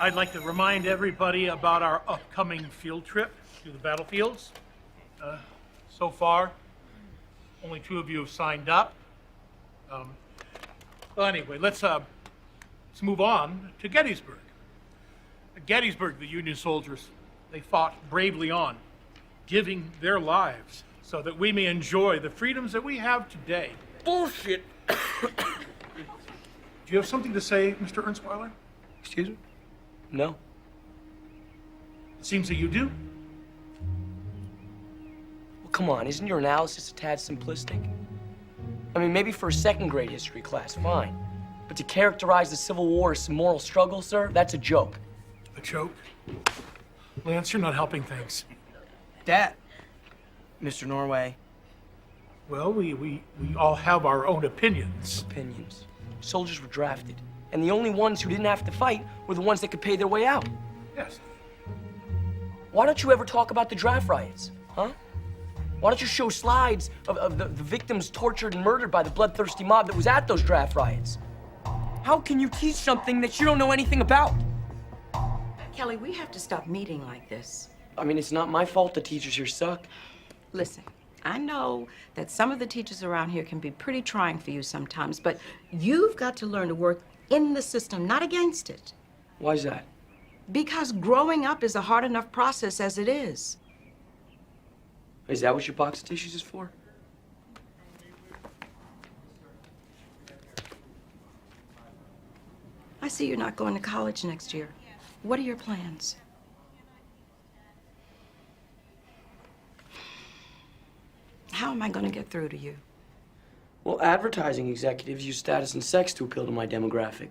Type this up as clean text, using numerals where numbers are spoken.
I'd like to remind everybody about our upcoming field trip to the battlefields. So far, only 2 of you have signed up. Well, anyway, let's move on to Gettysburg. At Gettysburg, the Union soldiers, they fought bravely on, giving their lives so that we may enjoy the freedoms that we have today. Bullshit. Do you have something to say, Mr. Ernstweiler? Excuse me? No. It seems that you do. Well, come on, isn't your analysis a tad simplistic? I mean, maybe for a second grade history class, fine. But to characterize the Civil War as some moral struggle, sir, that's a joke. A joke? Lance, you're not helping things. Dad, Mr. Norway. Well, we all have our own opinions. Opinions. Soldiers were drafted, and the only ones who didn't have to fight were the ones that could pay their way out. Yes. Why don't you ever talk about the draft riots, huh? Why don't you show slides of the victims tortured and murdered by the bloodthirsty mob that was at those draft riots? How can you teach something that you don't know anything about? Kelly, we have to stop meeting like this. I mean, it's not my fault the teachers here suck. Listen, I know that some of the teachers around here can be pretty trying for you sometimes, but you've got to learn to work in the system, not against it. Why's that? Because growing up is a hard enough process as it is. Is that what your box of tissues is for? I see you're not going to college next year. What are your plans? How am I going to get through to you? Well, advertising executives use status and sex to appeal to my demographic.